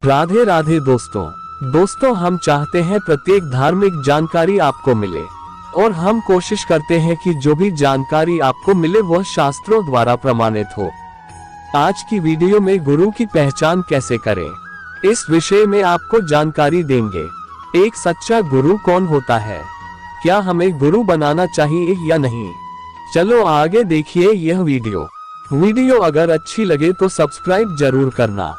राधे राधे दोस्तों हम चाहते हैं प्रत्येक धार्मिक जानकारी आपको मिले और हम कोशिश करते हैं कि जो भी जानकारी आपको मिले वह शास्त्रों द्वारा प्रमाणित हो। आज की वीडियो में गुरु की पहचान कैसे करें, इस विषय में आपको जानकारी देंगे। एक सच्चा गुरु कौन होता है, क्या हमें गुरु बनाना चाहिए या नहीं। चलो आगे देखिए यह वीडियो अगर अच्छी लगे तो सब्सक्राइब जरूर करना।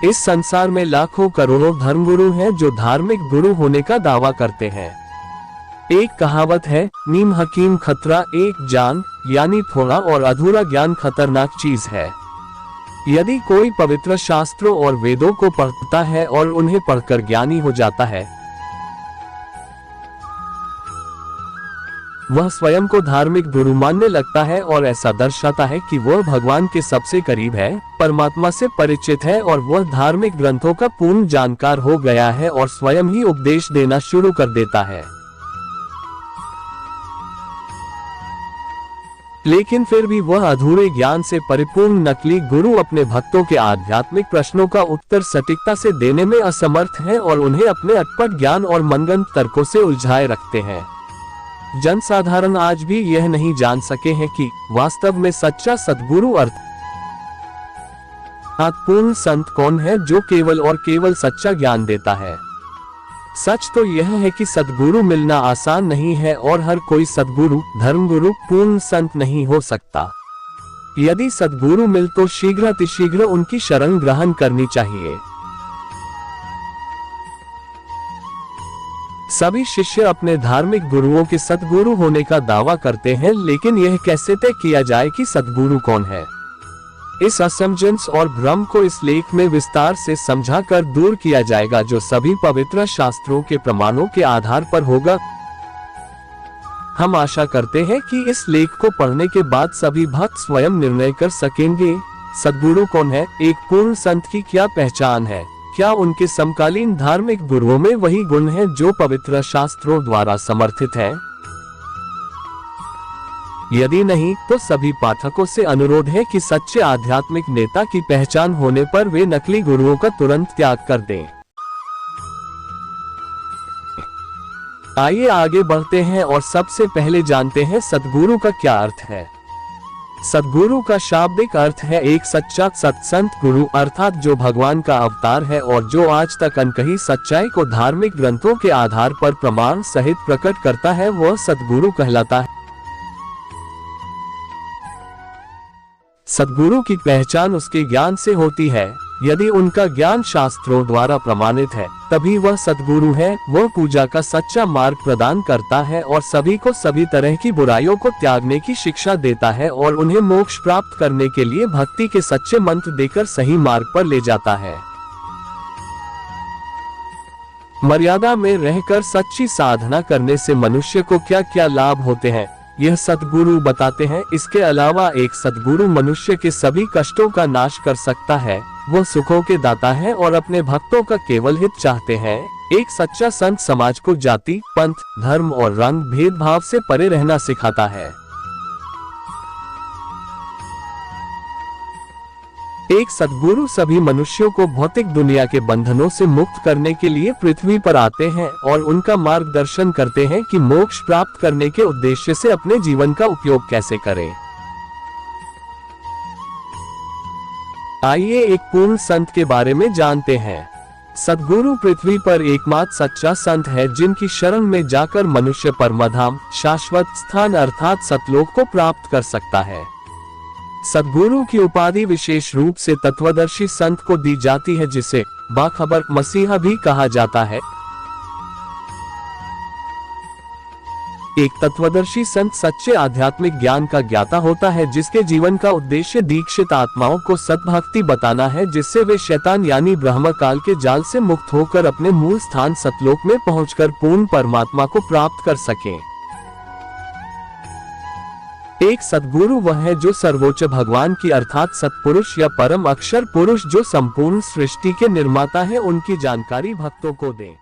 इस संसार में लाखों करोड़ों धर्मगुरु हैं जो धार्मिक गुरु होने का दावा करते हैं। एक कहावत है, नीम हकीम खतरा एक जान, यानी थोड़ा और अधूरा ज्ञान खतरनाक चीज है। यदि कोई पवित्र शास्त्रों और वेदों को पढ़ता है और उन्हें पढ़कर ज्ञानी हो जाता है, वह स्वयं को धार्मिक गुरु मानने लगता है और ऐसा दर्शाता है कि वह भगवान के सबसे करीब है, परमात्मा से परिचित है और वह धार्मिक ग्रंथों का पूर्ण जानकार हो गया है और स्वयं ही उपदेश देना शुरू कर देता है। लेकिन फिर भी वह अधूरे ज्ञान से परिपूर्ण नकली गुरु अपने भक्तों के आध्यात्मिक प्रश्नों का उत्तर सटीकता से देने में असमर्थ है और उन्हें अपने अटपट ज्ञान और मनगढ़ंत तर्कों से उलझाए रखते हैं। जनसाधारण आज भी यह नहीं जान सके हैं कि वास्तव में सच्चा सद्गुरु अर्थात पूर्ण संत कौन है, जो केवल और केवल सच्चा ज्ञान देता है। सच तो यह है कि सद्गुरु मिलना आसान नहीं है और हर कोई सद्गुरु, धर्मगुरु, पूर्ण संत नहीं हो सकता। यदि सद्गुरु मिल तो शीघ्र उनकी शरण ग्रहण करनी चाहिए। सभी शिष्य अपने धार्मिक गुरुओं के सद्गुरु होने का दावा करते हैं, लेकिन यह कैसे तय किया जाए कि सद्गुरु कौन है। इस असमंजस और भ्रम को इस लेख में विस्तार से समझाकर दूर किया जाएगा, जो सभी पवित्र शास्त्रों के प्रमाणों के आधार पर होगा। हम आशा करते हैं कि इस लेख को पढ़ने के बाद सभी भक्त स्वयं निर्णय कर सकेंगे, सद्गुरु कौन है, एक पूर्ण संत की क्या पहचान है, क्या उनके समकालीन धार्मिक गुरुओं में वही गुण हैं जो पवित्र शास्त्रों द्वारा समर्थित हैं? यदि नहीं तो सभी पाठकों से अनुरोध है कि सच्चे आध्यात्मिक नेता की पहचान होने पर वे नकली गुरुओं का तुरंत त्याग कर दें। आइए आगे बढ़ते हैं और सबसे पहले जानते हैं सद्गुरु का क्या अर्थ है। सद्गुरु का शाब्दिक अर्थ है एक सच्चा सत्संत गुरु, अर्थात जो भगवान का अवतार है और जो आज तक अनकही सच्चाई को धार्मिक ग्रंथों के आधार पर प्रमाण सहित प्रकट करता है, वह सद्गुरु कहलाता है। सद्गुरु की पहचान उसके ज्ञान से होती है। यदि उनका ज्ञान शास्त्रों द्वारा प्रमाणित है तभी वह सद्गुरु है। वह पूजा का सच्चा मार्ग प्रदान करता है और सभी को सभी तरह की बुराइयों को त्यागने की शिक्षा देता है और उन्हें मोक्ष प्राप्त करने के लिए भक्ति के सच्चे मंत्र देकर सही मार्ग पर ले जाता है। मर्यादा में रहकर सच्ची साधना करने से मनुष्य को क्या क्या लाभ होते हैं, यह सद्गुरु बताते हैं। इसके अलावा एक सद्गुरु मनुष्य के सभी कष्टों का नाश कर सकता है, वह सुखों के दाता है और अपने भक्तों का केवल हित चाहते हैं। एक सच्चा संत समाज को जाति, पंथ, धर्म और रंग भेदभाव से परे रहना सिखाता है। एक सद्गुरु सभी मनुष्यों को भौतिक दुनिया के बंधनों से मुक्त करने के लिए पृथ्वी पर आते हैं और उनका मार्गदर्शन करते हैं कि मोक्ष प्राप्त करने के उद्देश्य से अपने जीवन का उपयोग कैसे करें। आइए एक पूर्ण संत के बारे में जानते हैं। सद्गुरु पृथ्वी पर एकमात्र सच्चा संत है जिनकी शरण में जाकर मनुष्य परमधाम, शाश्वत स्थान अर्थात सतलोक को प्राप्त कर सकता है। सद्गुरु की उपाधि विशेष रूप से तत्वदर्शी संत को दी जाती है, जिसे बाखबर मसीहा भी कहा जाता है। एक तत्वदर्शी संत सच्चे आध्यात्मिक ज्ञान का ज्ञाता होता है, जिसके जीवन का उद्देश्य दीक्षित आत्माओं को सद्भक्ति बताना है, जिससे वे शैतान यानी ब्रह्म काल के जाल से मुक्त होकर अपने मूल स्थान सतलोक में पहुंचकर पूर्ण परमात्मा को प्राप्त कर सकें। एक सद्गुरु वह है जो सर्वोच्च भगवान की अर्थात सत्पुरुष या परम अक्षर पुरुष जो संपूर्ण सृष्टि के निर्माता है, उनकी जानकारी भक्तों को दे।